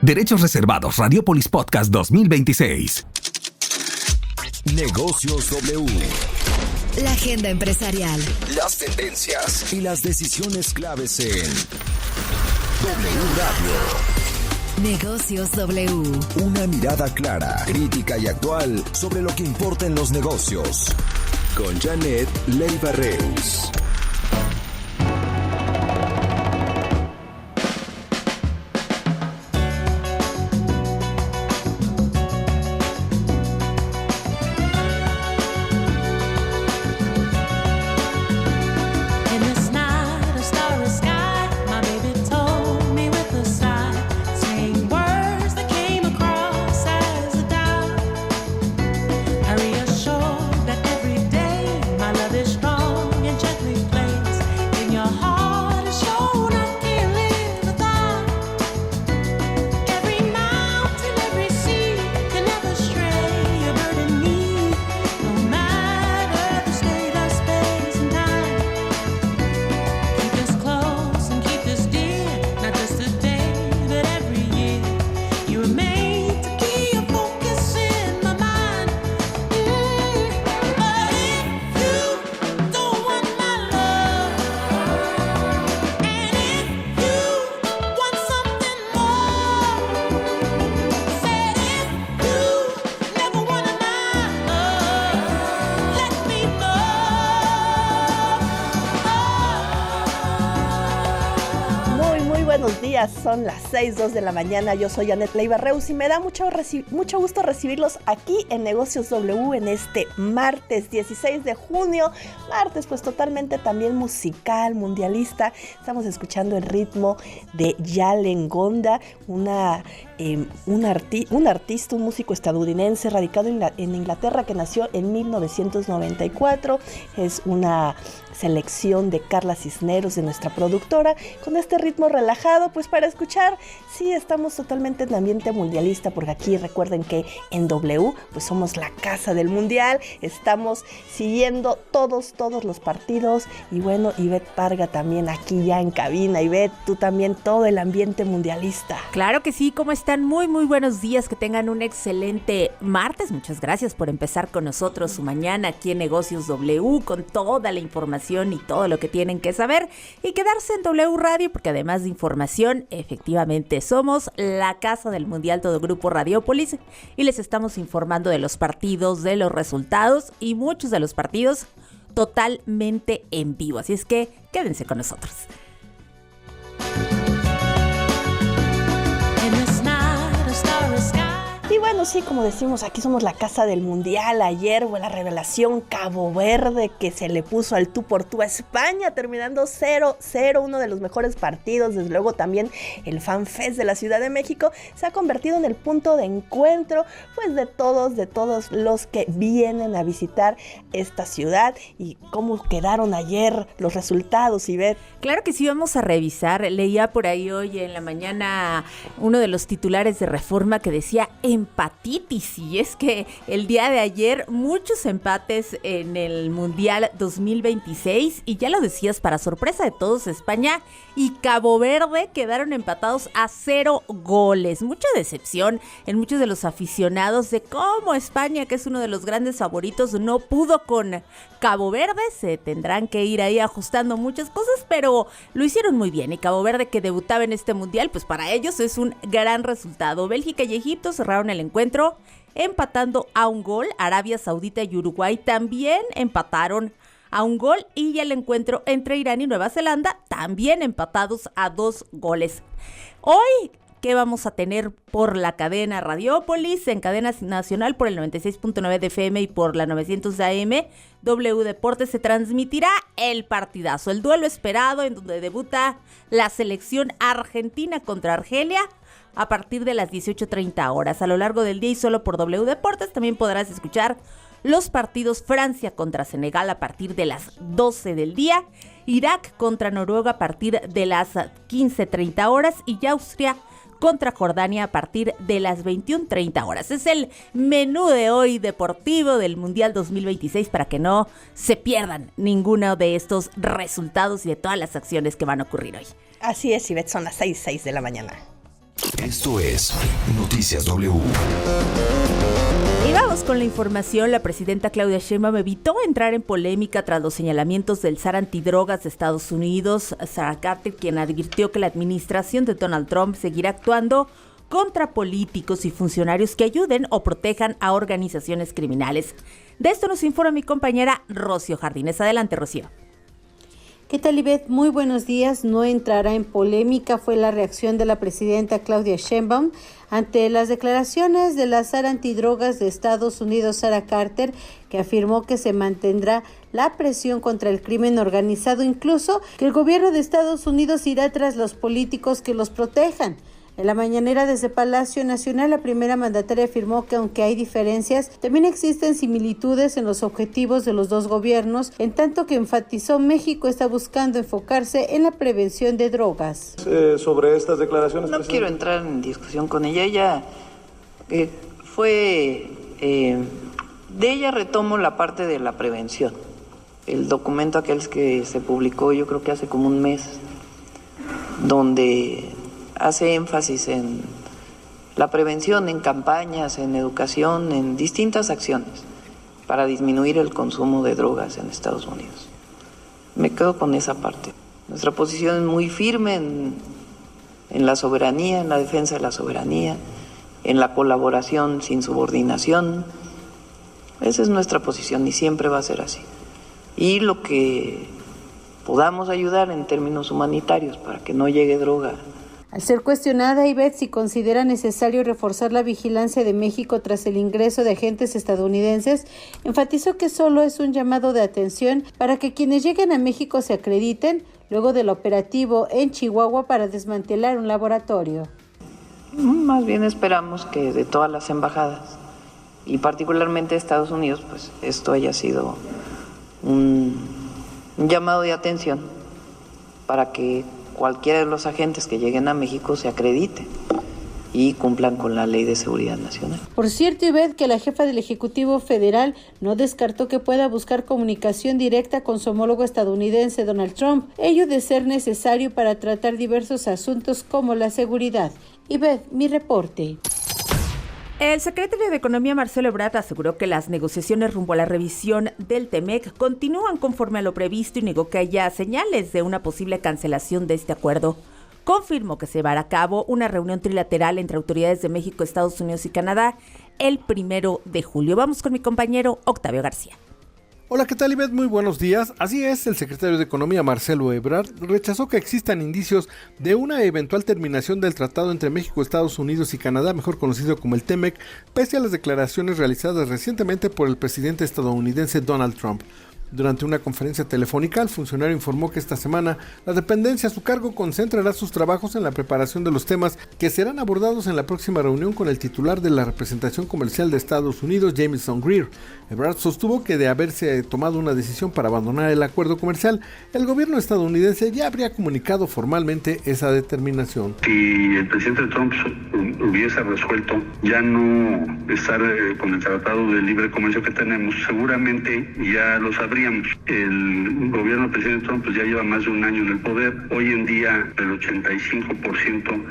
Derechos reservados. Radiopolis Podcast 2026. Negocios W. La agenda empresarial. Las tendencias y las decisiones claves en W Radio. Negocios W. Una mirada clara, crítica y actual sobre lo que importa en los negocios. Con Janet Leiva Reus. Son las 6:02 de la mañana. Yo soy Janet Leiva Reus y me da mucho gusto recibirlos aquí en Negocios W en este martes 16 de junio. Martes pues totalmente también musical, mundialista. Estamos escuchando el ritmo de Yalen Gonda, un artista, un músico estadounidense radicado en Inglaterra que nació en 1994. Es una selección de Carla Cisneros, de nuestra productora, con este ritmo relajado, pues para escuchar. Sí, estamos totalmente en ambiente mundialista, porque aquí recuerden que en W, pues somos la casa del mundial, estamos siguiendo todos los partidos, y bueno, Ivette Parga también aquí ya en cabina. Ivette, tú también, todo el ambiente mundialista. Claro que sí, ¿cómo están? Muy buenos días, que tengan un excelente martes. Muchas gracias por empezar con nosotros su mañana aquí en Negocios W, con toda la información y todo lo que tienen que saber, y quedarse en W Radio, porque además de información, efectivamente somos la casa del mundial, todo grupo Radiopolis, y les estamos informando de los partidos, de los resultados, y muchos de los partidos totalmente en vivo, así es que quédense con nosotros. Y bueno, sí, como decimos, aquí somos la casa del mundial. Ayer fue la revelación Cabo Verde, que se le puso al tú por tú a España, terminando 0-0, uno de los mejores partidos. Desde luego también el Fan Fest de la Ciudad de México se ha convertido en el punto de encuentro, pues de todos los que vienen a visitar esta ciudad. Y cómo quedaron ayer los resultados, Ivette. Claro que sí, vamos a revisar. Leía por ahí hoy en la mañana uno de los titulares de Reforma que decía empatitis, y es que el día de ayer muchos empates en el Mundial 2026, y ya lo decías, para sorpresa de todos, España y Cabo Verde quedaron empatados a 0 goles. Mucha decepción en muchos de los aficionados de cómo España, que es uno de los grandes favoritos, no pudo con Cabo Verde. Se tendrán que ir ahí ajustando muchas cosas, pero lo hicieron muy bien, y Cabo Verde, que debutaba en este Mundial, pues para ellos es un gran resultado. Bélgica y Egipto cerraron el encuentro empatando a un gol. Arabia Saudita y Uruguay también empataron a un gol, y el encuentro entre Irán y Nueva Zelanda también empatados a 2 goles. Hoy, ¿qué vamos a tener por la cadena Radiopolis? En cadena nacional por el 96.9 de FM y por la 900 de AM, W Deportes, se transmitirá el partidazo, el duelo esperado, en donde debuta la selección argentina contra Argelia a partir de las 18:30 horas. A lo largo del día y solo por W Deportes también podrás escuchar los partidos: Francia contra Senegal a partir de las 12 del día, Irak contra Noruega a partir de las 15:30 horas y Austria contra Jordania a partir de las 21:30 horas. Es el menú de hoy deportivo del Mundial 2026, para que no se pierdan ninguno de estos resultados y de todas las acciones que van a ocurrir hoy. Así es, Ivette, son las 6:06 de la mañana. Esto es Noticias W. Y vamos con la información. La presidenta Claudia Sheinbaum evitó entrar en polémica tras los señalamientos del zar antidrogas de Estados Unidos, Sarah Carter, quien advirtió que la administración de Donald Trump seguirá actuando contra políticos y funcionarios que ayuden o protejan a organizaciones criminales. De esto nos informa mi compañera Rocío Jardines. Adelante, Rocío. ¿Qué tal, Ivette? Muy buenos días. No entrará en polémica, fue la reacción de la presidenta Claudia Sheinbaum ante las declaraciones de la zar antidrogas de Estados Unidos, Sarah Carter, que afirmó que se mantendrá la presión contra el crimen organizado, incluso que el gobierno de Estados Unidos irá tras los políticos que los protejan. En la mañanera desde Palacio Nacional, la primera mandataria afirmó que aunque hay diferencias, también existen similitudes en los objetivos de los dos gobiernos, en tanto que enfatizó México está buscando enfocarse en la prevención de drogas. Sobre estas declaraciones... No quiero entrar en discusión con ella. Ella de ella retomo la parte de la prevención. El documento aquel que se publicó yo creo que hace como un mes, donde hace énfasis en la prevención, en campañas, en educación, en distintas acciones para disminuir el consumo de drogas en Estados Unidos. Me quedo con esa parte. Nuestra posición es muy firme en la soberanía, en la defensa de la soberanía, en la colaboración sin subordinación. Esa es nuestra posición y siempre va a ser así. Y lo que podamos ayudar en términos humanitarios para que no llegue droga. Al ser cuestionada, Ivette, si considera necesario reforzar la vigilancia de México tras el ingreso de agentes estadounidenses, enfatizó que solo es un llamado de atención para que quienes lleguen a México se acrediten luego del operativo en Chihuahua para desmantelar un laboratorio. Más bien esperamos que de todas las embajadas, y particularmente de Estados Unidos, pues esto haya sido un llamado de atención para que cualquiera de los agentes que lleguen a México se acredite y cumplan con la Ley de Seguridad Nacional. Por cierto, Ivette, que la jefa del Ejecutivo Federal no descartó que pueda buscar comunicación directa con su homólogo estadounidense Donald Trump, ello de ser necesario para tratar diversos asuntos como la seguridad. Ivette, mi reporte. El secretario de Economía, Marcelo Ebrard, aseguró que las negociaciones rumbo a la revisión del TEMEC continúan conforme a lo previsto y negó que haya señales de una posible cancelación de este acuerdo. Confirmó que se llevará a cabo una reunión trilateral entre autoridades de México, Estados Unidos y Canadá el 1 de julio. Vamos con mi compañero Octavio García. Hola, ¿qué tal, Ivette? Muy buenos días. Así es, el secretario de Economía, Marcelo Ebrard, rechazó que existan indicios de una eventual terminación del tratado entre México, Estados Unidos y Canadá, mejor conocido como el TEMEC, pese a las declaraciones realizadas recientemente por el presidente estadounidense Donald Trump. Durante una conferencia telefónica, el funcionario informó que esta semana la dependencia a su cargo concentrará sus trabajos en la preparación de los temas que serán abordados en la próxima reunión con el titular de la representación comercial de Estados Unidos, Jamieson Greer. Ebrard sostuvo que de haberse tomado una decisión para abandonar el acuerdo comercial, el gobierno estadounidense ya habría comunicado formalmente esa determinación. Si el presidente Trump hubiese resuelto ya no estar con el tratado de libre comercio que tenemos, seguramente ya lo sabría. El gobierno del presidente Trump ya lleva más de un año en el poder. Hoy en día el 85%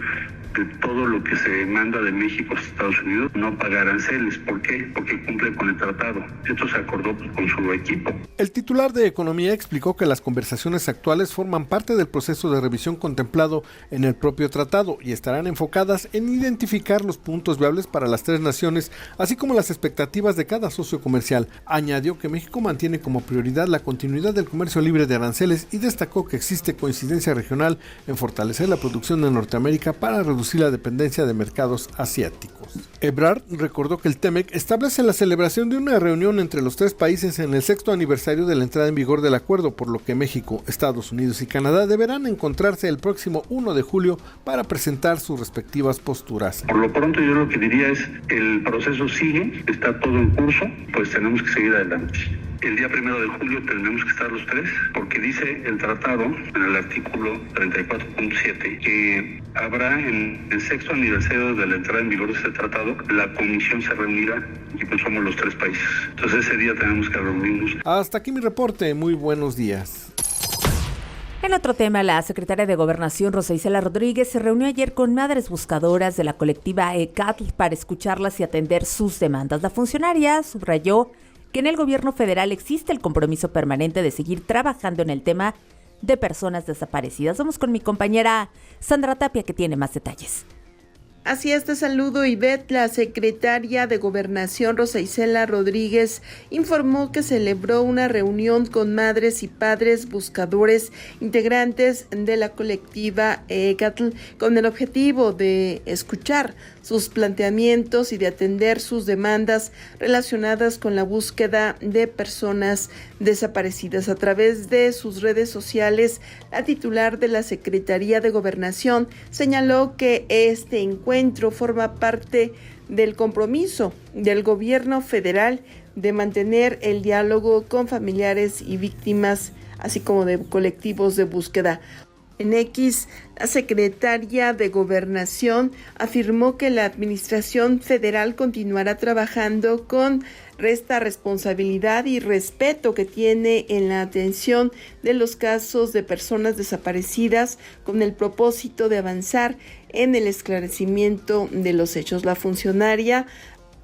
de todo lo que se manda de México a Estados Unidos no paga aranceles. ¿Por qué? Porque cumple con el tratado. Esto se acordó con su equipo. El titular de Economía explicó que las conversaciones actuales forman parte del proceso de revisión contemplado en el propio tratado y estarán enfocadas en identificar los puntos viables para las tres naciones, así como las expectativas de cada socio comercial. Añadió que México mantiene como prioridad la continuidad del comercio libre de aranceles y destacó que existe coincidencia regional en fortalecer la producción de Norteamérica para reducir la dependencia de mercados asiáticos. Ebrard recordó que el TEMEC establece la celebración de una reunión entre los tres países en el 6º aniversario de la entrada en vigor del acuerdo, por lo que México, Estados Unidos y Canadá deberán encontrarse el próximo 1 de julio para presentar sus respectivas posturas. Por lo pronto yo lo que diría es, el proceso sigue, está todo en curso, pues tenemos que seguir adelante. El día 1 de julio tenemos que estar los tres, porque dice el tratado, en el artículo 34.7, que habrá en el 6º aniversario de la entrada en vigor de este tratado, la comisión se reunirá y pues somos los tres países. Entonces ese día tenemos que reunirnos. Hasta aquí mi reporte, muy buenos días. En otro tema, la secretaria de Gobernación, Rosa Isela Rodríguez, se reunió ayer con madres buscadoras de la colectiva ECATL para escucharlas y atender sus demandas. La funcionaria subrayó que en el gobierno federal existe el compromiso permanente de seguir trabajando en el tema de personas desaparecidas. Vamos con mi compañera Sandra Tapia, que tiene más detalles. Así es, te saludo, Ivette. La secretaria de Gobernación, Rosa Isela Rodríguez, informó que celebró una reunión con madres y padres buscadores integrantes de la colectiva ECATL con el objetivo de escuchar sus planteamientos y de atender sus demandas relacionadas con la búsqueda de personas desaparecidas. A través de sus redes sociales, la titular de la Secretaría de Gobernación señaló que este encuentro forma parte del compromiso del gobierno federal de mantener el diálogo con familiares y víctimas, así como de colectivos de búsqueda. En X, la secretaria de Gobernación afirmó que la administración federal continuará trabajando con esta responsabilidad y respeto que tiene en la atención de los casos de personas desaparecidas con el propósito de avanzar en el esclarecimiento de los hechos. La funcionaria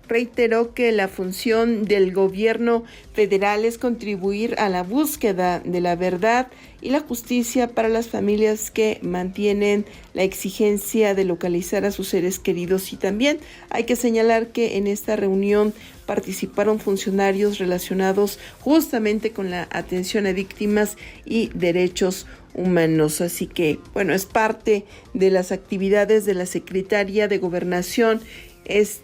reiteró que la función del gobierno federal es contribuir a la búsqueda de la verdad y la justicia para las familias que mantienen la exigencia de localizar a sus seres queridos. Y también hay que señalar que en esta reunión participaron funcionarios relacionados justamente con la atención a víctimas y derechos humanos. Así que, bueno, es parte de las actividades de la Secretaría de Gobernación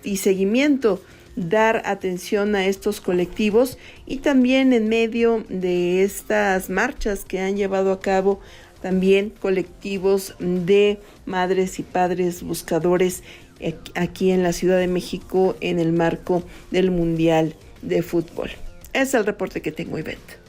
y seguimiento, dar atención a estos colectivos y también en medio de estas marchas que han llevado a cabo también colectivos de madres y padres buscadores aquí en la Ciudad de México en el marco del Mundial de Fútbol. Es el reporte que tengo, Ivette.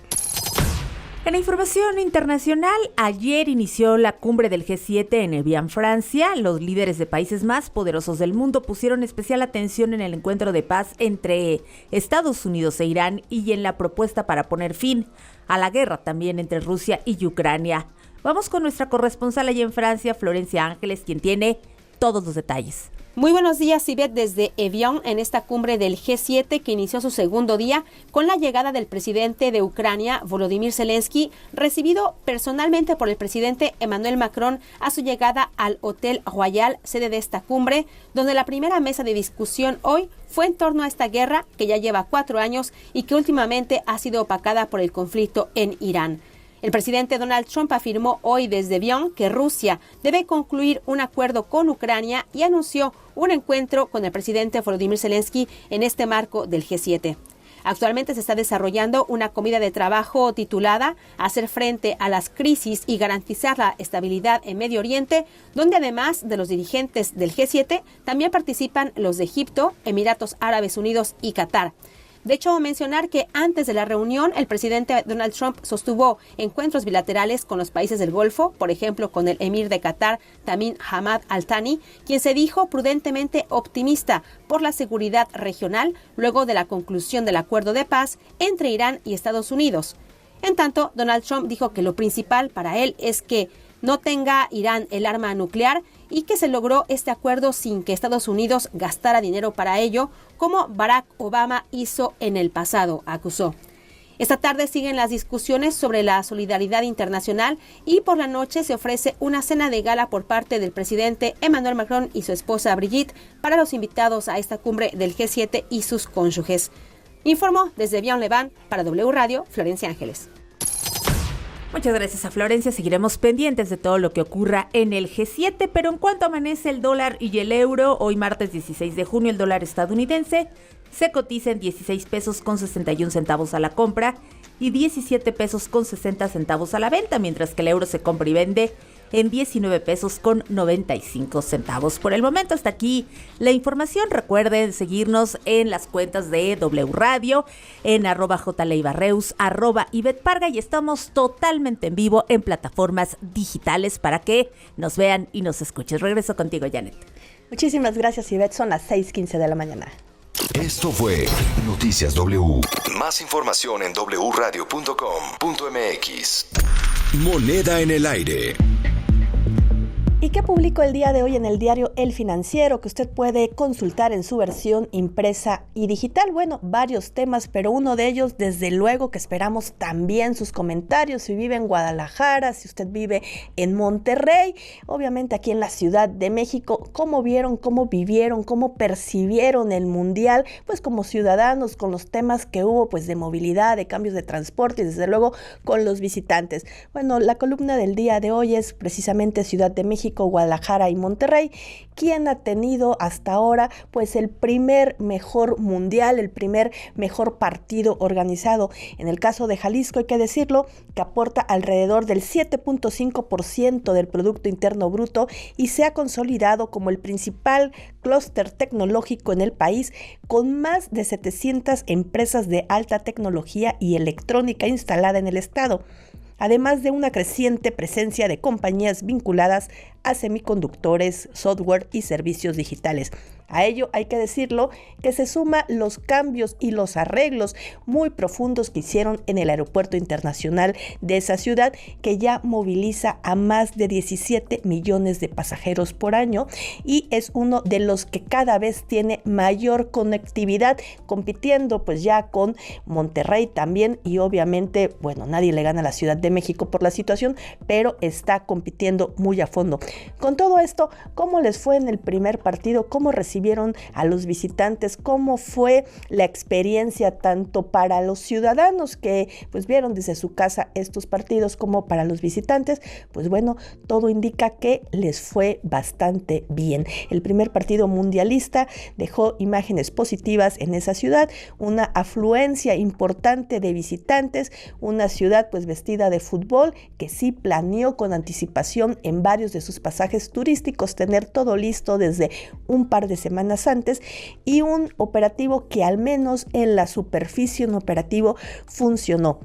En la información internacional, ayer inició la cumbre del G7 en Evian, Francia. Los líderes de países más poderosos del mundo pusieron especial atención en el encuentro de paz entre Estados Unidos e Irán y en la propuesta para poner fin a la guerra también entre Rusia y Ucrania. Vamos con nuestra corresponsal allá en Francia, Florencia Ángeles, quien tiene todos los detalles. Muy buenos días, Ivette, desde Evian, en esta cumbre del G7 que inició su segundo día con la llegada del presidente de Ucrania, Volodymyr Zelensky, recibido personalmente por el presidente Emmanuel Macron a su llegada al Hotel Royal, sede de esta cumbre, donde la primera mesa de discusión hoy fue en torno a esta guerra que ya lleva 4 años y que últimamente ha sido opacada por el conflicto en Irán. El presidente Donald Trump afirmó hoy desde Evian que Rusia debe concluir un acuerdo con Ucrania y anunció un encuentro con el presidente Volodymyr Zelensky en este marco del G7. Actualmente se está desarrollando una comida de trabajo titulada Hacer frente a las crisis y garantizar la estabilidad en Medio Oriente, donde además de los dirigentes del G7 también participan los de Egipto, Emiratos Árabes Unidos y Qatar. De hecho, mencionar que antes de la reunión, el presidente Donald Trump sostuvo encuentros bilaterales con los países del Golfo, por ejemplo, con el emir de Qatar, Tamim Hamad Al Thani, quien se dijo prudentemente optimista por la seguridad regional luego de la conclusión del acuerdo de paz entre Irán y Estados Unidos. En tanto, Donald Trump dijo que lo principal para él es que no tenga Irán el arma nuclear y que se logró este acuerdo sin que Estados Unidos gastara dinero para ello, como Barack Obama hizo en el pasado, acusó. Esta tarde siguen las discusiones sobre la solidaridad internacional y por la noche se ofrece una cena de gala por parte del presidente Emmanuel Macron y su esposa Brigitte para los invitados a esta cumbre del G7 y sus cónyuges. Informó desde Evian-le-Bain para W Radio, Florencia Ángeles. Muchas gracias a Florencia. Seguiremos pendientes de todo lo que ocurra en el G7, pero en cuanto amanece el dólar y el euro, hoy martes 16 de junio, el dólar estadounidense se cotiza en 16 pesos con 61 centavos a la compra y 17 pesos con 60 centavos a la venta, mientras que el euro se compra y vende en 19 pesos con 95 centavos. Por el momento, hasta aquí la información. Recuerden seguirnos en las cuentas de W Radio, en @jleibarreus, @Ivette y estamos totalmente en vivo en plataformas digitales para que nos vean y nos escuchen. Regreso contigo, Janet. Muchísimas gracias, Ivette. Son las 6:15 de la mañana. Esto fue Noticias W. Más información en wradio.com.mx. Moneda en el aire. ¿Y qué publicó el día de hoy en el diario El Financiero, que usted puede consultar en su versión impresa y digital? Bueno, varios temas, pero uno de ellos, desde luego, que esperamos también sus comentarios. Si vive en Guadalajara, si usted vive en Monterrey, obviamente aquí en la Ciudad de México, ¿cómo vieron, cómo vivieron, cómo percibieron el Mundial? Pues como ciudadanos, con los temas que hubo, pues de movilidad, de cambios de transporte y desde luego con los visitantes. Bueno, la columna del día de hoy es precisamente Ciudad de México, Guadalajara y Monterrey. ¿Quién ha tenido hasta ahora pues el primer mejor mundial, el primer mejor partido organizado? En el caso de Jalisco, hay que decirlo, que aporta alrededor del 7.5% del Producto Interno Bruto y se ha consolidado como el principal clúster tecnológico en el país, con más de 700 empresas de alta tecnología y electrónica instalada en el estado, además de una creciente presencia de compañías vinculadas a semiconductores, software y servicios digitales. A ello hay que decirlo que se suma los cambios y los arreglos muy profundos que hicieron en el aeropuerto internacional de esa ciudad, que ya moviliza a más de 17 millones de pasajeros por año y es uno de los que cada vez tiene mayor conectividad, compitiendo pues ya con Monterrey también, y obviamente, bueno, nadie le gana a la Ciudad de México por la situación, pero está compitiendo muy a fondo. Con todo esto, ¿cómo les fue en el primer partido? ¿Cómo recibieron a los visitantes? ¿Cómo fue la experiencia tanto para los ciudadanos que pues vieron desde su casa estos partidos como para los visitantes? Pues bueno, todo indica que les fue bastante bien. El primer partido mundialista dejó imágenes positivas en esa ciudad, una afluencia importante de visitantes, una ciudad pues vestida de fútbol, que sí planeó con anticipación en varios de sus pasajes turísticos tener todo listo desde un par de semanas antes, y un operativo que al menos en la superficie, un operativo funcionó.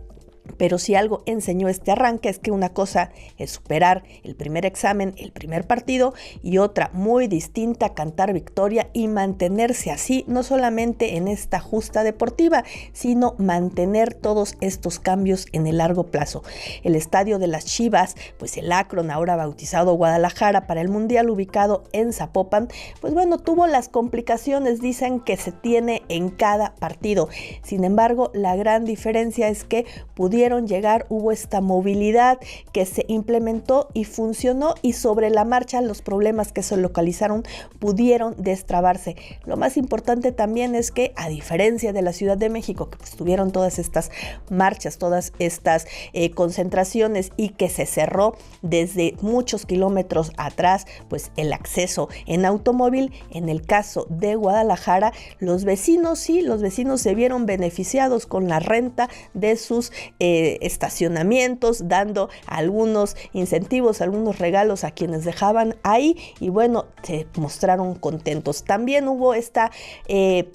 Pero si algo enseñó este arranque es que una cosa es superar el primer examen, el primer partido, y otra muy distinta, cantar victoria y mantenerse así, no solamente en esta justa deportiva, sino mantener todos estos cambios en el largo plazo. El estadio de las Chivas, pues el Akron, ahora bautizado Guadalajara para el Mundial, ubicado en Zapopan, pues bueno, tuvo las complicaciones, dicen, que se tiene en cada partido. Sin embargo, la gran diferencia es que pudieron llegar, hubo esta movilidad que se implementó y funcionó, y sobre la marcha los problemas que se localizaron pudieron destrabarse. Lo más importante también es que, a diferencia de la Ciudad de México, que pues tuvieron todas estas marchas, todas estas concentraciones, y que se cerró desde muchos kilómetros atrás pues el acceso en automóvil, en el caso de Guadalajara, los vecinos se vieron beneficiados con la renta de sus estacionamientos, dando algunos incentivos, algunos regalos a quienes dejaban ahí, y bueno, se mostraron contentos. También hubo esta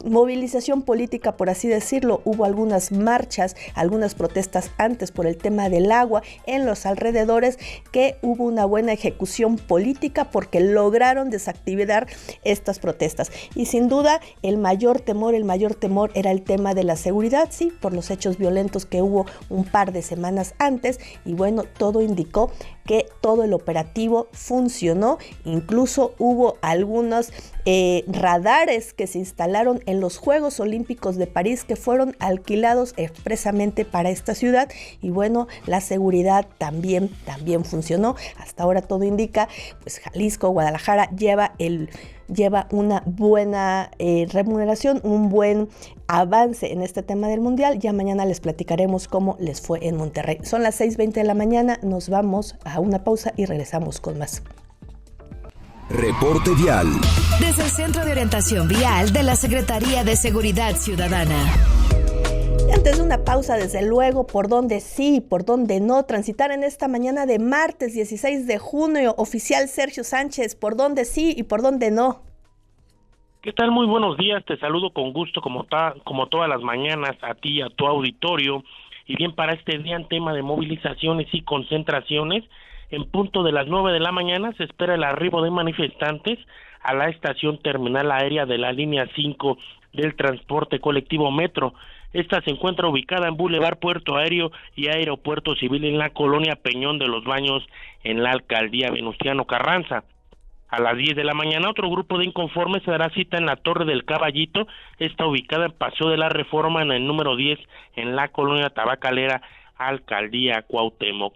movilización política, por así decirlo. Hubo algunas marchas, algunas protestas antes por el tema del agua en los alrededores, que hubo una buena ejecución política porque lograron desactivar estas protestas. Y sin duda el mayor temor era el tema de la seguridad, sí, por los hechos violentos que hubo un par de semanas antes, y bueno, todo indicó que todo el operativo funcionó. Incluso hubo algunos radares que se instalaron en los Juegos Olímpicos de París, que fueron alquilados expresamente para esta ciudad, y bueno, la seguridad también funcionó. Hasta ahora todo indica, pues Jalisco, Guadalajara lleva una buena remuneración, un buen avance en este tema del Mundial. Ya mañana les platicaremos cómo les fue en Monterrey. Son las 6:20 de la mañana, nos vamos a una pausa y regresamos con más. Reporte vial. Desde el Centro de Orientación Vial de la Secretaría de Seguridad Ciudadana. Antes de una pausa, desde luego, por dónde sí, por dónde no transitar en esta mañana de martes 16 de junio. Oficial Sergio Sánchez, por dónde sí y por dónde no. ¿Qué tal? Muy buenos días, te saludo con gusto como todas las mañanas a ti y a tu auditorio. Y bien, para este día en tema de movilizaciones y concentraciones, en punto de las 9 de la mañana se espera el arribo de manifestantes a la estación terminal aérea de la línea 5 del transporte colectivo Metro. Esta se encuentra ubicada en Boulevard Puerto Aéreo y Aeropuerto Civil en la colonia Peñón de los Baños, en la alcaldía Venustiano Carranza. A las 10 de la mañana, otro grupo de inconformes se dará cita en la Torre del Caballito, está ubicada en Paseo de la Reforma, en el número 10, en la colonia Tabacalera, alcaldía Cuauhtémoc.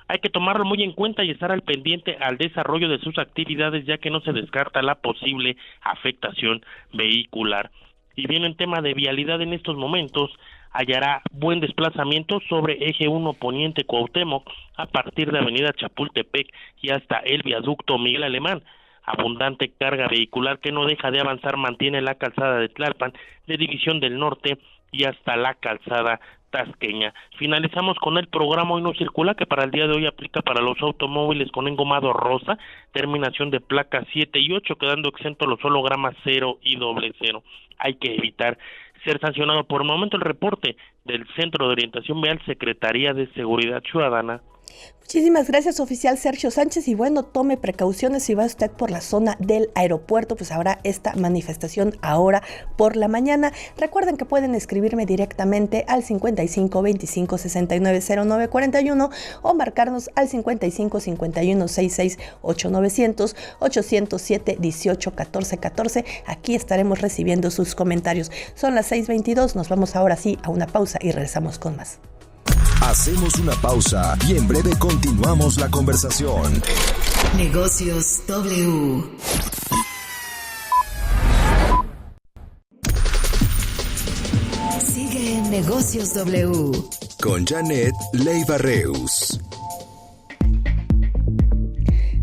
Hay que tomarlo muy en cuenta y estar al pendiente al desarrollo de sus actividades, ya que no se descarta la posible afectación vehicular. Y bien, en tema de vialidad en estos momentos, hallará buen desplazamiento sobre eje 1 Poniente Cuauhtémoc a partir de avenida Chapultepec y hasta el viaducto Miguel Alemán. Abundante carga vehicular que no deja de avanzar mantiene la calzada de Tlalpan, de División del Norte y hasta la calzada tasqueña. Finalizamos con el programa Hoy No Circula, que para el día de hoy aplica para los automóviles con engomado rosa, terminación de placas 7 y 8, quedando exento los hologramas 0 y 00. Hay que evitar ser sancionado. Por el momento, el reporte del Centro de Orientación Vial, Secretaría de Seguridad Ciudadana. Muchísimas gracias, oficial Sergio Sánchez, y bueno, tome precauciones si va usted por la zona del aeropuerto, pues habrá esta manifestación ahora por la mañana. Recuerden que pueden escribirme directamente al 55 25 69 09 41 o marcarnos al 55 51 66 8900 807 18 14 14. Aquí estaremos recibiendo sus comentarios. Son las 6:22, nos vamos ahora sí a una pausa y regresamos con más. Hacemos una pausa y en breve continuamos la conversación. Negocios W. Sigue en Negocios W. Con Janet Leiva Reus.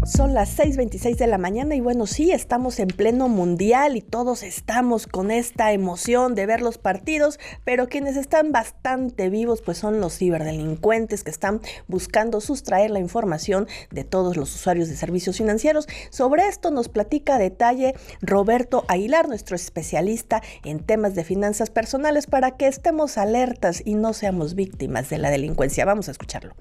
Son las 6:26 de la mañana y bueno, sí, estamos en pleno mundial y todos estamos con esta emoción de ver los partidos, pero quienes están bastante vivos pues son los ciberdelincuentes que están buscando sustraer la información de todos los usuarios de servicios financieros. Sobre esto nos platica a detalle Roberto Aguilar, nuestro especialista en temas de finanzas personales, para que estemos alertas y no seamos víctimas de la delincuencia. Vamos a escucharlo.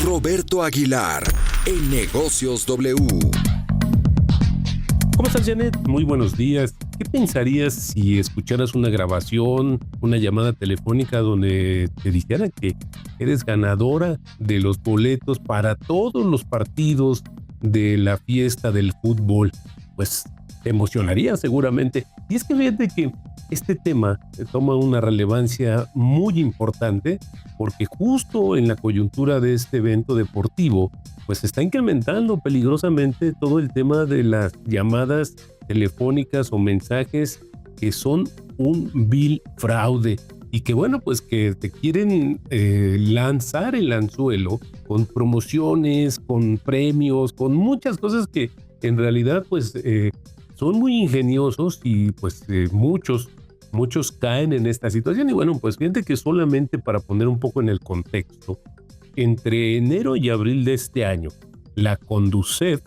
Roberto Aguilar, en Negocios W. ¿Cómo estás, Janet? Muy buenos días. ¿Qué pensarías si escucharas una grabación, una llamada telefónica donde te dijeran que eres ganadora de los boletos para todos los partidos de la fiesta del fútbol? Pues te emocionaría seguramente. Y es que fíjate que este tema toma una relevancia muy importante porque justo en la coyuntura de este evento deportivo pues se está incrementando peligrosamente todo el tema de las llamadas telefónicas o mensajes que son un vil fraude y que bueno pues que te quieren lanzar el anzuelo con promociones, con premios, con muchas cosas que en realidad pues son muy ingeniosos y pues muchos caen en esta situación. Y bueno, pues fíjate que solamente para poner un poco en el contexto, entre enero y abril de este año, la Conducef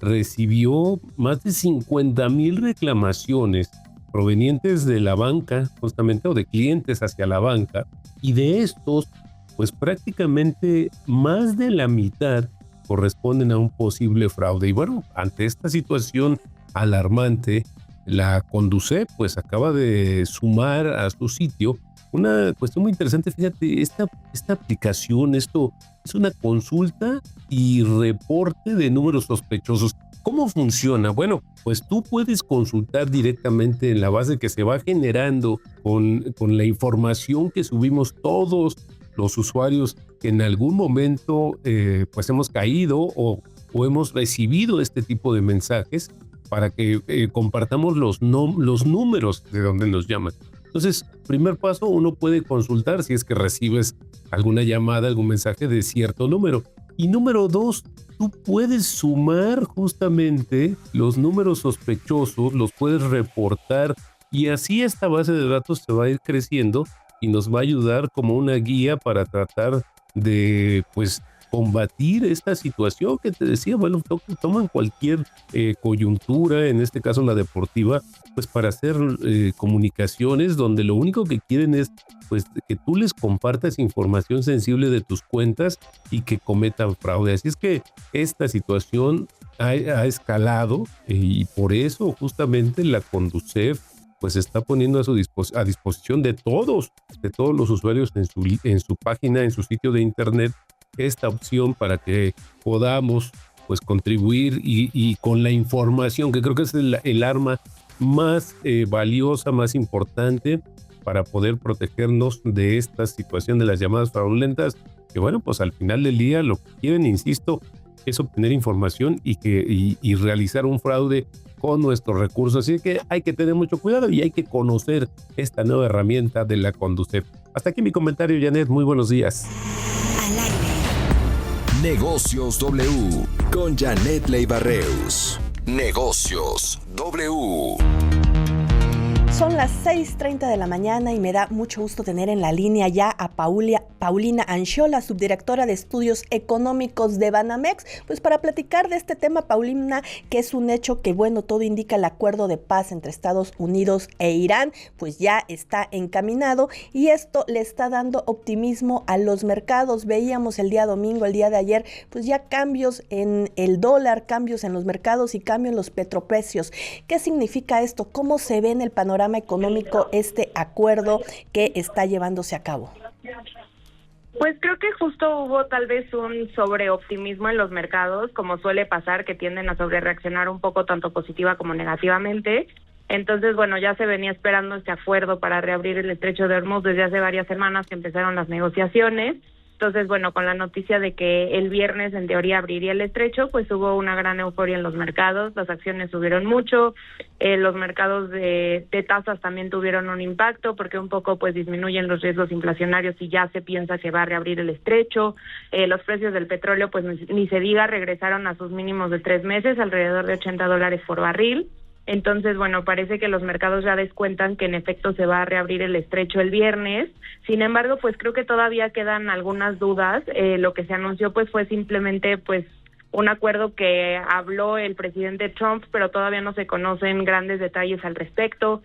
recibió más de 50,000 reclamaciones provenientes de la banca, justamente, o de clientes hacia la banca, y de estos, pues prácticamente más de la mitad corresponden a un posible fraude. Y bueno, ante esta situación alarmante, la Conducef pues acaba de sumar a su sitio una cuestión muy interesante. Fíjate, esta aplicación, esto es una consulta y reporte de números sospechosos. ¿Cómo funciona? Bueno, pues tú puedes consultar directamente en la base que se va generando con la información que subimos todos los usuarios que en algún momento pues hemos caído o hemos recibido este tipo de mensajes, para que compartamos los números de donde nos llaman. Entonces, primer paso, uno puede consultar si es que recibes alguna llamada, algún mensaje de cierto número. Y número 2, tú puedes sumar justamente los números sospechosos, los puedes reportar y así esta base de datos se va a ir creciendo y nos va a ayudar como una guía para tratar de, pues, combatir esta situación que te decía. Bueno, toman cualquier coyuntura, en este caso la deportiva, pues para hacer comunicaciones donde lo único que quieren es pues que tú les compartas información sensible de tus cuentas y que cometan fraude. Así es que esta situación ha escalado y por eso justamente la Conducef pues está poniendo a disposición de todos los usuarios en su página, en su sitio de internet, esta opción para que podamos pues contribuir y con la información, que creo que es el arma más valiosa, más importante para poder protegernos de esta situación de las llamadas fraudulentas, que bueno, pues al final del día lo que quieren, insisto, es obtener información y realizar un fraude con nuestros recursos. Así que hay que tener mucho cuidado y hay que conocer esta nueva herramienta de la Conducef. Hasta aquí mi comentario, Janet. Muy buenos días. Negocios W con Janet Leiva Reus. Negocios W. Son las 6:30 de la mañana y me da mucho gusto tener en la línea ya a Paulina Anchola, subdirectora de Estudios Económicos de Banamex, pues para platicar de este tema, Paulina, que es un hecho que, bueno, todo indica el acuerdo de paz entre Estados Unidos e Irán, pues ya está encaminado y esto le está dando optimismo a los mercados. Veíamos el día domingo, el día de ayer, pues ya cambios en el dólar, cambios en los mercados y cambios en los petroprecios. ¿Qué significa esto? ¿Cómo se ve en el panorama económico este acuerdo que está llevándose a cabo? Pues creo que justo hubo tal vez un sobreoptimismo en los mercados, como suele pasar, que tienden a sobrereaccionar un poco tanto positiva como negativamente. Entonces, bueno, ya se venía esperando este acuerdo para reabrir el estrecho de Hormuz desde hace varias semanas que empezaron las negociaciones. Entonces, bueno, con la noticia de que el viernes en teoría abriría el estrecho, pues hubo una gran euforia en los mercados, las acciones subieron mucho, los mercados de tasas también tuvieron un impacto porque un poco pues disminuyen los riesgos inflacionarios y ya se piensa que va a reabrir el estrecho. Los precios del petróleo, pues ni se diga, regresaron a sus mínimos de 3 meses, alrededor de $80 por barril. Entonces, bueno, parece que los mercados ya descuentan que en efecto se va a reabrir el estrecho el viernes. Sin embargo, pues creo que todavía quedan algunas dudas. Lo que se anunció pues fue simplemente pues un acuerdo que habló el presidente Trump, pero todavía no se conocen grandes detalles al respecto.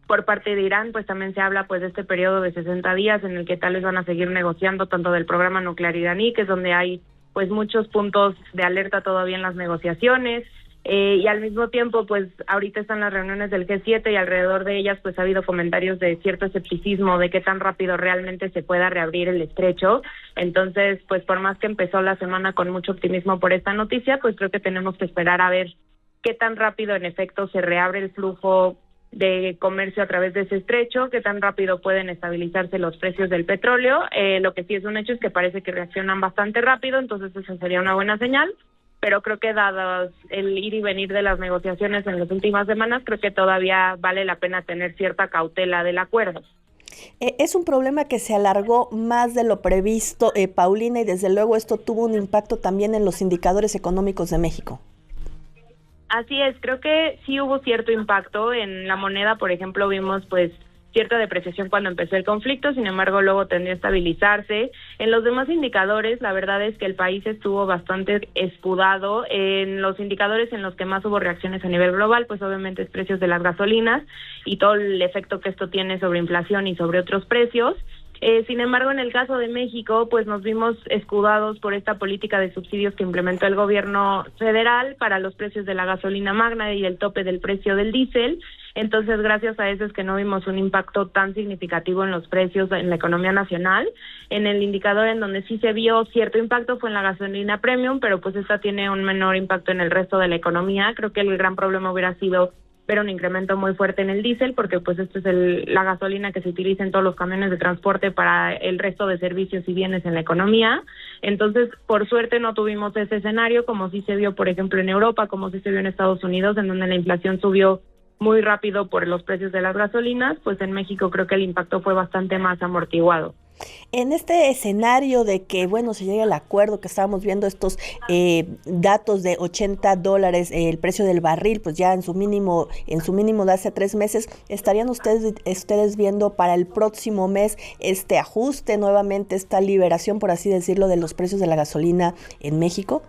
Por parte de Irán, pues también se habla pues de este periodo de 60 días en el que tal vez van a seguir negociando tanto del programa nuclear iraní, que es donde hay pues muchos puntos de alerta todavía en las negociaciones. Y al mismo tiempo, pues ahorita están las reuniones del G7 y alrededor de ellas pues ha habido comentarios de cierto escepticismo de qué tan rápido realmente se pueda reabrir el estrecho. Entonces, pues por más que empezó la semana con mucho optimismo por esta noticia, pues creo que tenemos que esperar a ver qué tan rápido en efecto se reabre el flujo de comercio a través de ese estrecho, qué tan rápido pueden estabilizarse los precios del petróleo. Lo que sí es un hecho es que parece que reaccionan bastante rápido, entonces eso sería una buena señal. Pero creo que dado el ir y venir de las negociaciones en las últimas semanas, creo que todavía vale la pena tener cierta cautela del acuerdo. Es un problema que se alargó más de lo previsto, Paulina, y desde luego esto tuvo un impacto también en los indicadores económicos de México. Así es, creo que sí hubo cierto impacto en la moneda. Por ejemplo, vimos pues cierta depreciación cuando empezó el conflicto, sin embargo luego tendió a estabilizarse. En los demás indicadores, la verdad es que el país estuvo bastante escudado. En los indicadores en los que más hubo reacciones a nivel global, pues obviamente es precios de las gasolinas y todo el efecto que esto tiene sobre inflación y sobre otros precios. Sin embargo, en el caso de México, pues nos vimos escudados por esta política de subsidios que implementó el gobierno federal para los precios de la gasolina magna y el tope del precio del diésel. Entonces, gracias a eso es que no vimos un impacto tan significativo en los precios en la economía nacional. En el indicador en donde sí se vio cierto impacto fue en la gasolina premium, pero pues esta tiene un menor impacto en el resto de la economía. Creo que el gran problema hubiera sido ver un incremento muy fuerte en el diésel, porque pues esto es la gasolina que se utiliza en todos los camiones de transporte para el resto de servicios y bienes en la economía. Entonces, por suerte no tuvimos ese escenario, como sí se vio, por ejemplo, en Europa, como sí se vio en Estados Unidos, en donde la inflación subió muy rápido por los precios de las gasolinas. Pues en México creo que el impacto fue bastante más amortiguado. En este escenario de que, bueno, se llegue al acuerdo, que estábamos viendo estos datos de $80, el precio del barril, pues ya en su mínimo de hace 3 meses, ¿estarían ustedes viendo para el próximo mes este ajuste, nuevamente esta liberación, por así decirlo, de los precios de la gasolina en México?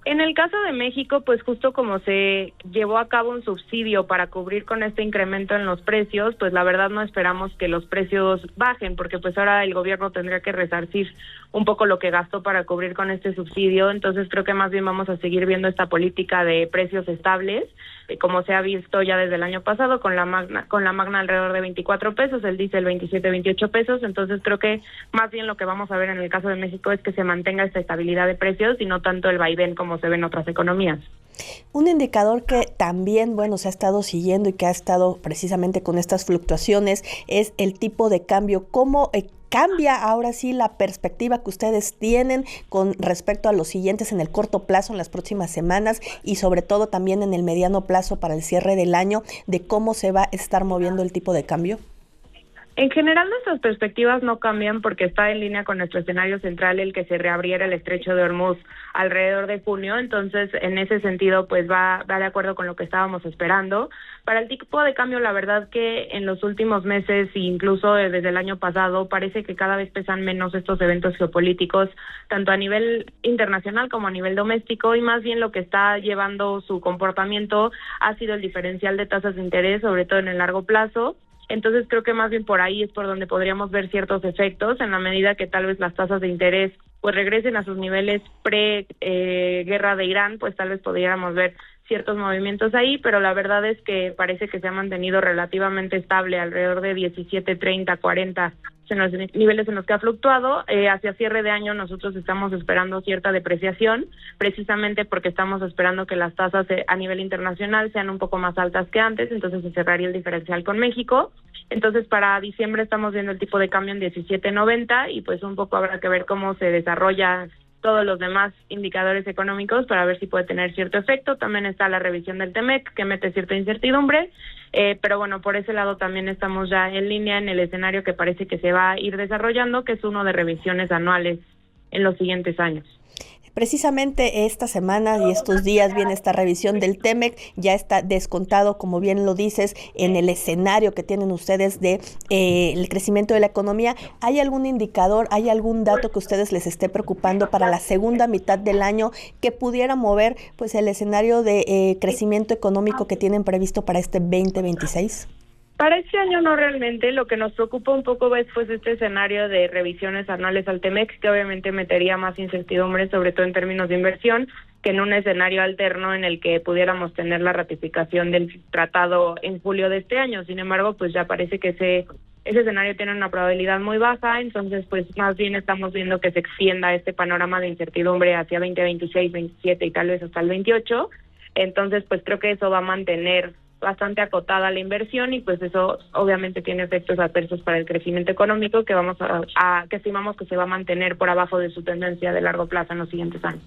En el caso de México, pues justo como se llevó a cabo un subsidio para cubrir con este incremento en los precios, pues la verdad no esperamos que los precios bajen, porque pues ahora el gobierno tendría que resarcir un poco lo que gastó para cubrir con este subsidio. Entonces creo que más bien vamos a seguir viendo esta política de precios estables, como se ha visto ya desde el año pasado, con la magna alrededor de 24 pesos, el diésel 27, 28 pesos. Entonces creo que más bien lo que vamos a ver en el caso de México es que se mantenga esta estabilidad de precios y no tanto el vaivén como se ve en otras economías. Un indicador que también, se ha estado siguiendo y que ha estado precisamente con estas fluctuaciones es el tipo de cambio. ¿Cómo cambia ahora sí la perspectiva que ustedes tienen con respecto a los siguientes en el corto plazo, en las próximas semanas, y sobre todo también en el mediano plazo para el cierre del año, de cómo se va a estar moviendo el tipo de cambio? En general nuestras perspectivas no cambian porque está en línea con nuestro escenario central el que se reabriera el estrecho de Hormuz alrededor de junio. Entonces en ese sentido pues va de acuerdo con lo que estábamos esperando. Para el tipo de cambio, la verdad que en los últimos meses e incluso desde el año pasado parece que cada vez pesan menos estos eventos geopolíticos, tanto a nivel internacional como a nivel doméstico, y más bien lo que está llevando su comportamiento ha sido el diferencial de tasas de interés, sobre todo en el largo plazo. Entonces creo que más bien por ahí es por donde podríamos ver ciertos efectos, en la medida que tal vez las tasas de interés pues regresen a sus niveles pre-guerra de Irán, pues tal vez podríamos ver ciertos movimientos ahí, pero la verdad es que parece que se ha mantenido relativamente estable alrededor de 17, 30, 40 en los niveles en los que ha fluctuado. Hacia cierre de año nosotros estamos esperando cierta depreciación, precisamente porque estamos esperando que las tasas a nivel internacional sean un poco más altas que antes, entonces se cerraría el diferencial con México. Entonces para diciembre estamos viendo el tipo de cambio en 17.90 y pues un poco habrá que ver cómo se desarrolla todos los demás indicadores económicos para ver si puede tener cierto efecto. También está la revisión del TEMEC, que mete cierta incertidumbre, pero bueno, por ese lado también estamos ya en línea en el escenario que parece que se va a ir desarrollando, que es uno de revisiones anuales en los siguientes años. Precisamente esta semana y estos días viene esta revisión del TEMEC, ya está descontado, como bien lo dices, en el escenario que tienen ustedes de el crecimiento de la economía. ¿Hay algún indicador, hay algún dato que ustedes les esté preocupando para la segunda mitad del año que pudiera mover pues el escenario de crecimiento económico que tienen previsto para este 2026? Para este año no realmente. Lo que nos preocupa un poco es pues este escenario de revisiones anuales al TEMEC, que obviamente metería más incertidumbre, sobre todo en términos de inversión, que en un escenario alterno en el que pudiéramos tener la ratificación del tratado en julio de este año. Sin embargo, pues ya parece que ese escenario tiene una probabilidad muy baja, entonces pues más bien estamos viendo que se extienda este panorama de incertidumbre hacia 2026, 27 y tal vez hasta el 28. Entonces pues creo que eso va a mantener bastante acotada la inversión y pues eso obviamente tiene efectos adversos para el crecimiento económico que que estimamos que se va a mantener por abajo de su tendencia de largo plazo en los siguientes años.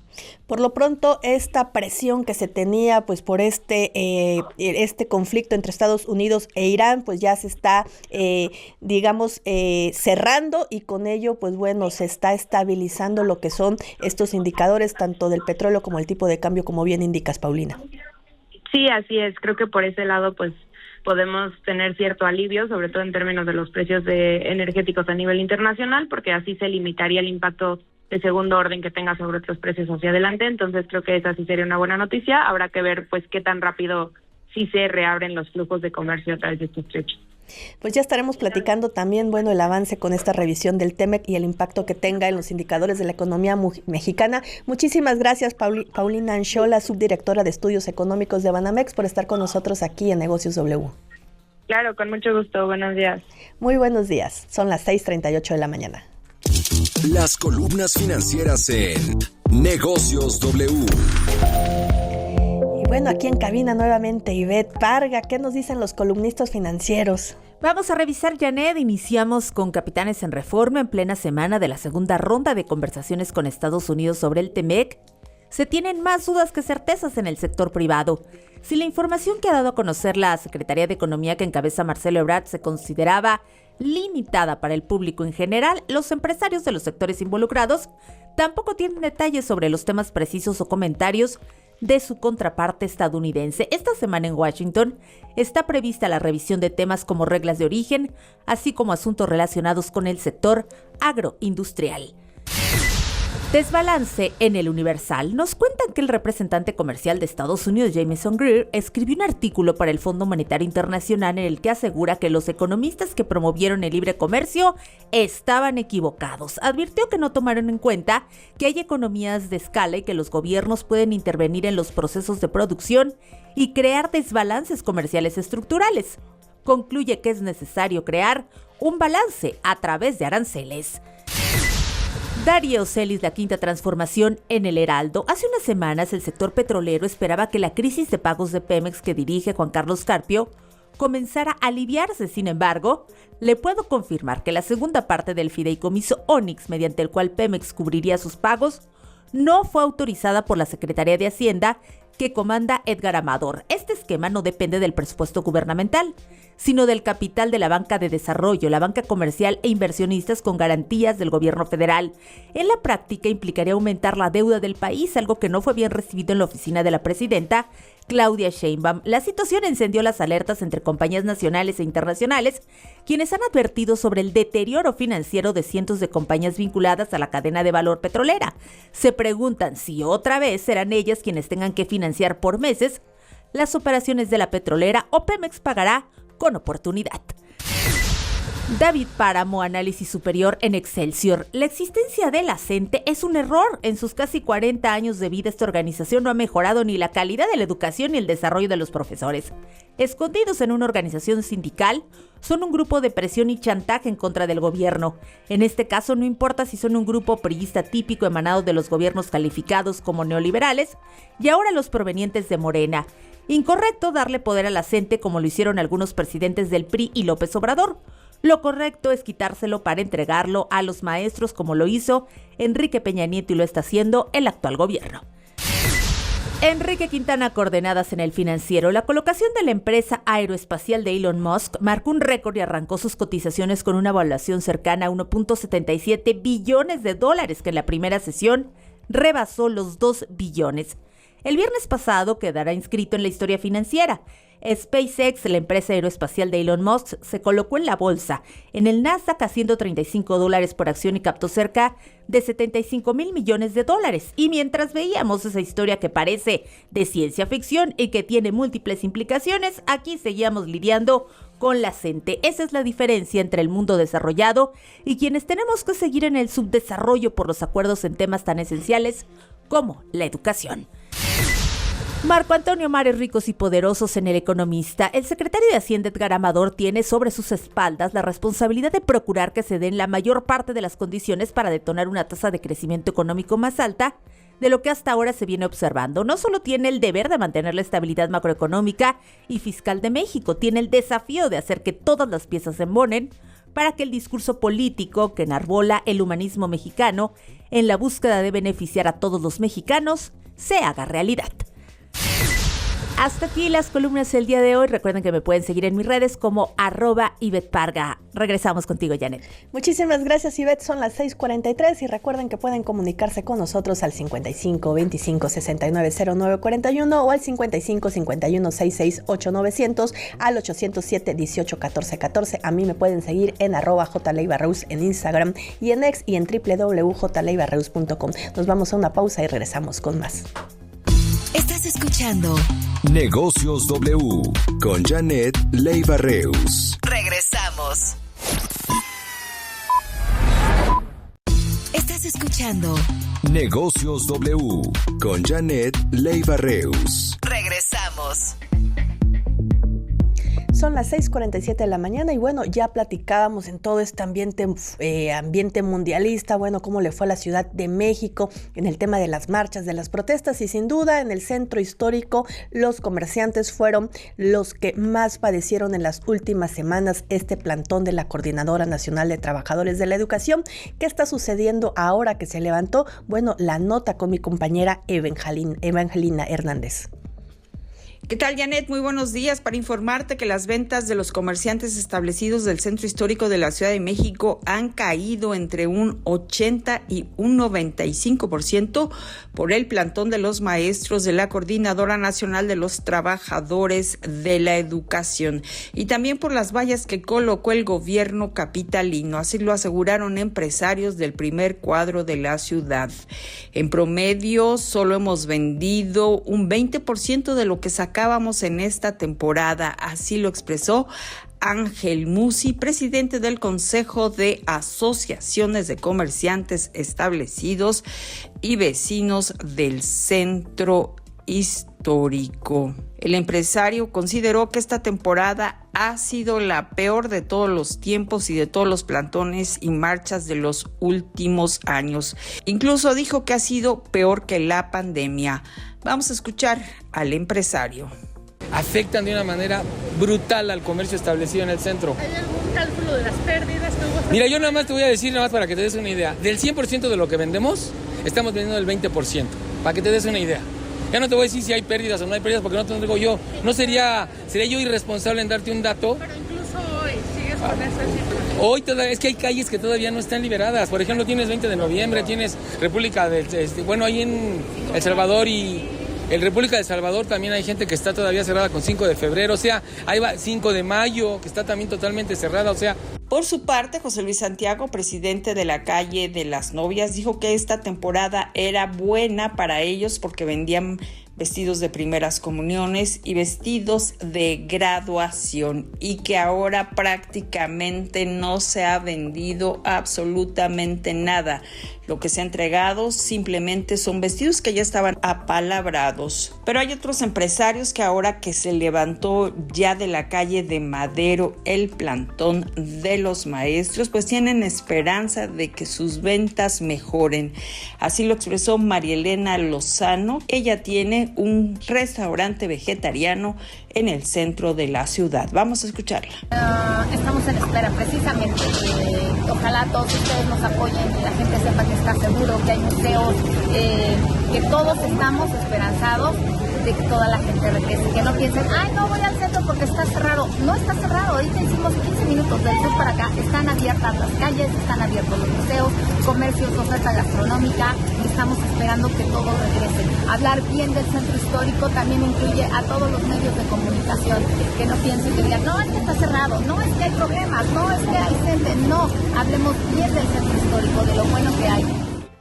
Por lo pronto, esta presión que se tenía pues por este conflicto entre Estados Unidos e Irán pues ya se está cerrando, y con ello pues bueno, se está estabilizando lo que son estos indicadores tanto del petróleo como el tipo de cambio, como bien indicas, Paulina. Sí, así es. Creo que por ese lado pues podemos tener cierto alivio, sobre todo en términos de los precios energéticos a nivel internacional, porque así se limitaría el impacto de segundo orden que tenga sobre otros precios hacia adelante. Entonces creo que esa sí sería una buena noticia. Habrá que ver pues qué tan rápido sí se reabren los flujos de comercio a través de estos trechos. Pues ya estaremos platicando también, bueno, el avance con esta revisión del TEMEC y el impacto que tenga en los indicadores de la economía mexicana. Muchísimas gracias, Paulina Anchola, subdirectora de Estudios Económicos de Banamex, por estar con nosotros aquí en Negocios W. Claro, con mucho gusto. Buenos días. Muy buenos días. Son las 6:38 de la mañana. Las columnas financieras en Negocios W. Bueno, aquí en cabina nuevamente Ivette Parga. ¿Qué nos dicen los columnistas financieros? Vamos a revisar, Janet. Iniciamos con Capitanes en Reforma en plena semana de la segunda ronda de conversaciones con Estados Unidos sobre el TEMEC. Se tienen más dudas que certezas en el sector privado. Si la información que ha dado a conocer la Secretaría de Economía que encabeza Marcelo Ebrard se consideraba limitada para el público en general, los empresarios de los sectores involucrados tampoco tienen detalles sobre los temas precisos o comentarios de su contraparte estadounidense. Esta semana en Washington está prevista la revisión de temas como reglas de origen, así como asuntos relacionados con el sector agroindustrial. Desbalance en el Universal. Nos cuentan que el representante comercial de Estados Unidos, Jameson Greer, escribió un artículo para el Fondo Monetario Internacional en el que asegura que los economistas que promovieron el libre comercio estaban equivocados. Advirtió que no tomaron en cuenta que hay economías de escala y que los gobiernos pueden intervenir en los procesos de producción y crear desbalances comerciales estructurales. Concluye que es necesario crear un balance a través de aranceles. Darío Celis, la quinta transformación en el Heraldo. Hace unas semanas el sector petrolero esperaba que la crisis de pagos de Pemex que dirige Juan Carlos Carpio comenzara a aliviarse. Sin embargo, le puedo confirmar que la segunda parte del fideicomiso Onix, mediante el cual Pemex cubriría sus pagos, no fue autorizada por la Secretaría de Hacienda que comanda Edgar Amador. Este esquema no depende del presupuesto gubernamental, sino del capital de la banca de desarrollo, la banca comercial e inversionistas con garantías del gobierno federal. En la práctica implicaría aumentar la deuda del país, algo que no fue bien recibido en la oficina de la presidenta Claudia Sheinbaum. La situación encendió las alertas entre compañías nacionales e internacionales, quienes han advertido sobre el deterioro financiero de cientos de compañías vinculadas a la cadena de valor petrolera. Se preguntan si otra vez serán ellas quienes tengan que financiar por meses las operaciones de la petrolera o Pemex pagará con oportunidad. David Páramo, análisis superior en Excelsior. La existencia de la CENTE es un error. En sus casi 40 años de vida, esta organización no ha mejorado ni la calidad de la educación ni el desarrollo de los profesores. Escondidos en una organización sindical, son un grupo de presión y chantaje en contra del gobierno. En este caso, no importa si son un grupo priista típico emanado de los gobiernos calificados como neoliberales y ahora los provenientes de Morena. Incorrecto darle poder a la CENTE como lo hicieron algunos presidentes del PRI y López Obrador. Lo correcto es quitárselo para entregarlo a los maestros como lo hizo Enrique Peña Nieto y lo está haciendo el actual gobierno. Enrique Quintana, coordenadas en el Financiero. La colocación de la empresa aeroespacial de Elon Musk marcó un récord y arrancó sus cotizaciones con una valuación cercana a 1.77 billones de dólares, que en la primera sesión rebasó los 2 billones. El viernes pasado quedará inscrito en la historia financiera. SpaceX, la empresa aeroespacial de Elon Musk, se colocó en la bolsa, en el Nasdaq a $135 por acción y captó cerca de 75 mil millones de dólares. Y mientras veíamos esa historia que parece de ciencia ficción y que tiene múltiples implicaciones, aquí seguíamos lidiando con la CENTE. Esa es la diferencia entre el mundo desarrollado y quienes tenemos que seguir en el subdesarrollo por los acuerdos en temas tan esenciales como la educación. Marco Antonio Mares, ricos y poderosos en El Economista. El secretario de Hacienda, Edgar Amador, tiene sobre sus espaldas la responsabilidad de procurar que se den la mayor parte de las condiciones para detonar una tasa de crecimiento económico más alta de lo que hasta ahora se viene observando. No solo tiene el deber de mantener la estabilidad macroeconómica y fiscal de México, tiene el desafío de hacer que todas las piezas se embonen para que el discurso político que enarbola el humanismo mexicano en la búsqueda de beneficiar a todos los mexicanos se haga realidad. Hasta aquí las columnas del día de hoy. Recuerden que me pueden seguir en mis redes como @IvetteParga. Regresamos contigo, Janet. Muchísimas gracias, Ivette. Son las 6:43 y recuerden que pueden comunicarse con nosotros al 55 25 69 09 41 o al 55 51 66 8900 al 807 18 14 14. A mí me pueden seguir en @JLeibarreus en Instagram y en X y en www.jleibarreus.com. Nos vamos a una pausa y regresamos con más. Estás escuchando Negocios W con Janet Leibarreus. Regresamos. Estás escuchando Negocios W con Janet Leibarreus. Regresamos. Son las 6:47 de la mañana y bueno, ya platicábamos en todo este ambiente mundialista, bueno, cómo le fue a la Ciudad de México en el tema de las marchas, de las protestas y sin duda en el centro histórico los comerciantes fueron los que más padecieron en las últimas semanas este plantón de la Coordinadora Nacional de Trabajadores de la Educación. ¿Qué está sucediendo ahora que se levantó? Bueno, la nota con mi compañera Evangelina Hernández. ¿Qué tal, Janet? Muy buenos días. Para informarte que las ventas de los comerciantes establecidos del Centro Histórico de la Ciudad de México han caído entre un 80 y un 95% por el plantón de los maestros de la Coordinadora Nacional de los Trabajadores de la Educación y también por las vallas que colocó el gobierno capitalino. Así lo aseguraron empresarios del primer cuadro de la ciudad. En promedio, solo hemos vendido un 20% de lo que sacábamos en esta temporada, así lo expresó Ángel Musi, presidente del Consejo de Asociaciones de Comerciantes Establecidos y Vecinos del Centro Histórico. El empresario consideró que esta temporada ha sido la peor de todos los tiempos y de todos los plantones y marchas de los últimos años. Incluso dijo que ha sido peor que la pandemia. Vamos a escuchar al empresario. Afectan de una manera brutal al comercio establecido en el centro. ¿Hay algún cálculo de las pérdidas que hubo? Mira, yo nada más te voy a decir, nada más para que te des una idea. Del 100% de lo que vendemos, estamos vendiendo el 20%, para que te des una idea. Ya no te voy a decir si hay pérdidas o no hay pérdidas, porque no te lo digo yo. No sería yo irresponsable en darte un dato. Pero incluso hoy sigues con esa cifra. Hoy es que hay calles que todavía no están liberadas. Por ejemplo, tienes 20 de noviembre, tienes República ahí en El Salvador y en República de El Salvador también hay gente que está todavía cerrada con 5 de febrero, o sea, ahí va 5 de mayo, que está también totalmente cerrada, o sea. Por su parte, José Luis Santiago, presidente de la calle de las Novias, dijo que esta temporada era buena para ellos porque vendían vestidos de primeras comuniones y vestidos de graduación y que ahora prácticamente no se ha vendido absolutamente nada. Lo que se ha entregado simplemente son vestidos que ya estaban apalabrados. Pero hay otros empresarios que ahora que se levantó ya de la calle de Madero el plantón de los maestros, pues tienen esperanza de que sus ventas mejoren. Así lo expresó María Elena Lozano. Ella tiene un restaurante vegetariano en el centro de la ciudad. Vamos a escucharla. Estamos en espera precisamente. Ojalá todos ustedes nos apoyen, que la gente sepa que está seguro, que hay museos, que todos estamos esperanzados de que toda la gente regrese, que no piensen, ay, no voy al centro porque está cerrado. No está cerrado, ahorita hicimos 15 minutos del sur para acá, están abiertas las calles, están abiertos los museos, comercios, oferta gastronómica, y estamos esperando que todo regrese. Hablar bien del centro histórico también incluye a todos los medios de comunicación, que no piensen que digan, no, es que está cerrado, no, es que hay problemas, no, es que hay gente, no, hablemos bien del centro histórico, de lo bueno que hay.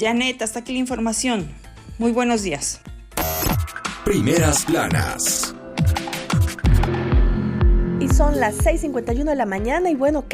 Janet, hasta aquí la información. Muy buenos días. Primeras planas. Y son las 6:51 de la mañana y bueno,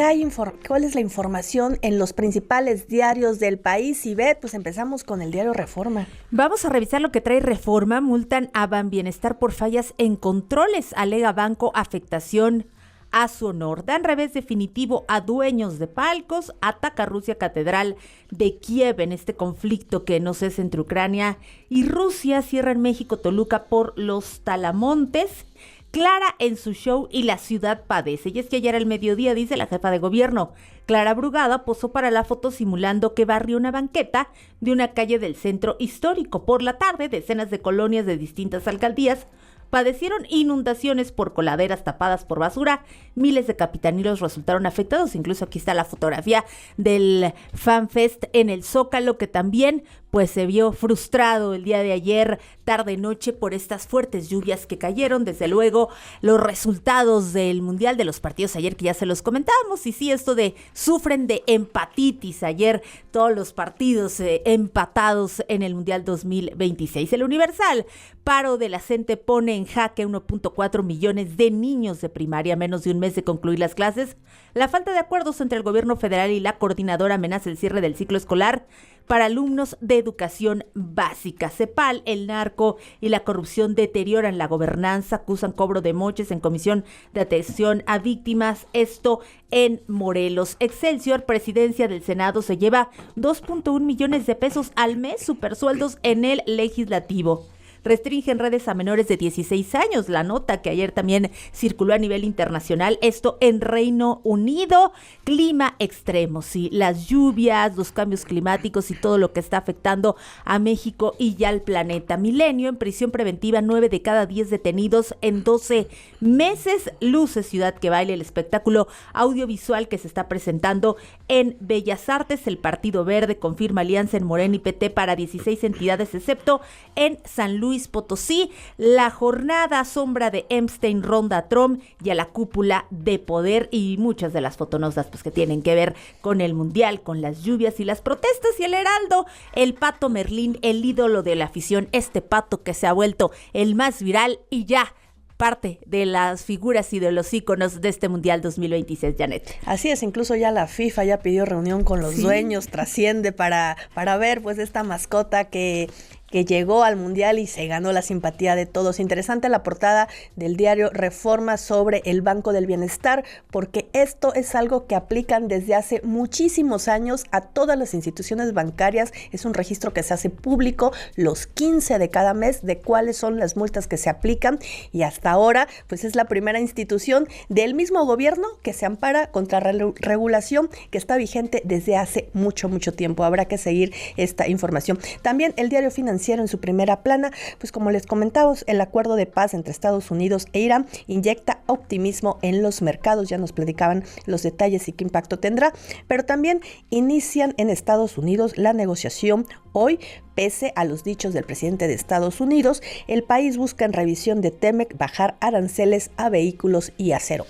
¿cuál es la información en los principales diarios del país? Y pues empezamos con el diario Reforma. Vamos a revisar lo que trae Reforma. Multan a Banbienestar por fallas en controles, alega banco afectación a su honor. Dan revés definitivo a dueños de palcos, ataca Rusia Catedral de Kiev en este conflicto que no cesa entre Ucrania y Rusia. Cierra en México Toluca por los talamontes. Clara en su show y la ciudad padece. Y es que ayer al mediodía, dice la jefa de gobierno, Clara Brugada, posó para la foto simulando que barrió una banqueta de una calle del centro histórico. Por la tarde, decenas de colonias de distintas alcaldías padecieron inundaciones por coladeras tapadas por basura. Miles de capitaninos resultaron afectados. Incluso aquí está la fotografía del FanFest en el Zócalo, que también pues se vio frustrado el día de ayer, tarde-noche, por estas fuertes lluvias que cayeron. Desde luego, los resultados del Mundial de los partidos ayer, que ya se los comentábamos, y sí, esto de sufren de empatitis. Ayer todos los partidos empatados en el Mundial 2026. El Universal, paro de la CENTE pone en jaque 1.4 millones de niños de primaria a menos de un mes de concluir las clases. La falta de acuerdos entre el gobierno federal y la coordinadora amenaza el cierre del ciclo escolar para alumnos de educación básica. CEPAL, el narco y la corrupción deterioran la gobernanza, acusan cobro de moches en comisión de atención a víctimas, esto en Morelos. Excelsior, presidencia del Senado, se lleva 2.1 millones de pesos al mes, supersueldos en el legislativo. restringen redes a menores de 16 años. La nota que ayer también circuló a nivel internacional, esto en Reino Unido. Clima extremo, sí, las lluvias, los cambios climáticos y todo lo que está afectando a México y ya al planeta. Milenio, en prisión preventiva, 9 de cada 10 detenidos en 12 meses. Luces Ciudad que Baile, el espectáculo audiovisual que se está presentando en Bellas Artes. El Partido Verde confirma alianza en Morena y PT para 16 entidades, excepto en San Luis Potosí. La jornada, sombra de Epstein ronda a Trump y a la cúpula de poder, y muchas de las fotonotas pues que tienen que ver con el mundial, con las lluvias y las protestas. Y el Heraldo, el Pato Merlín, el ídolo de la afición, este pato que se ha vuelto el más viral y ya parte de las figuras y de los íconos de este Mundial 2026, Janet. Así es, incluso ya la FIFA ya pidió reunión con los dueños, trasciende para ver pues esta mascota que llegó al Mundial y se ganó la simpatía de todos. Interesante la portada del diario Reforma sobre el Banco del Bienestar, porque esto es algo que aplican desde hace muchísimos años a todas las instituciones bancarias. Es un registro que se hace público los 15 de cada mes de cuáles son las multas que se aplican, y hasta ahora pues es la primera institución del mismo gobierno que se ampara contra regulación que está vigente desde hace mucho tiempo. Habrá que seguir esta información. También el diario Financiero en su primera plana, pues como les comentamos, el acuerdo de paz entre Estados Unidos e Irán inyecta optimismo en los mercados. Ya nos platicaban los detalles y qué impacto tendrá, pero también inician en Estados Unidos la negociación hoy. Pese a los dichos del presidente de Estados Unidos, el país busca en revisión de TEMEC bajar aranceles a vehículos y acero.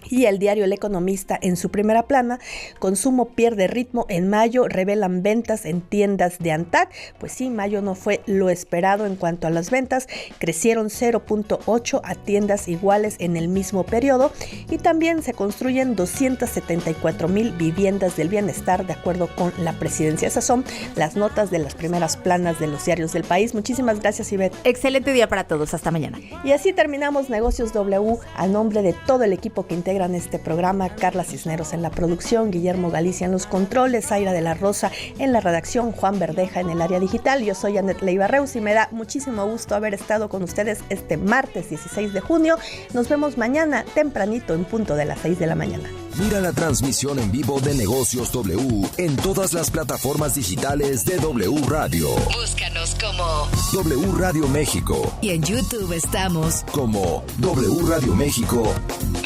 Y el diario El Economista en su primera plana, consumo pierde ritmo en mayo, revelan ventas en tiendas de ANTAD. Pues sí, mayo no fue lo esperado en cuanto a las ventas, crecieron 0.8 a tiendas iguales en el mismo periodo, y también se construyen 274,000 viviendas del bienestar de acuerdo con la presidencia. Esas son las notas de las primeras planas de los diarios del país. Muchísimas gracias, Ivette. Excelente día para todos, hasta mañana. Y así terminamos Negocios W. A nombre de todo el equipo que integran este programa, Carla Cisneros en la producción, Guillermo Galicia en los controles, Zaira de la Rosa en la redacción, Juan Verdeja en el área digital. Yo soy Janet Leiva Reus y me da muchísimo gusto haber estado con ustedes este martes 16 de junio. Nos vemos mañana tempranito en punto de las 6 de la mañana. Mira la transmisión en vivo de Negocios W en todas las plataformas digitales de W Radio. Búscanos como W Radio México. Y en YouTube estamos como W Radio México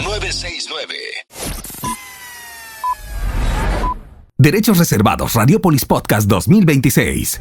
969. Derechos reservados, Radiopolis Podcast 2026.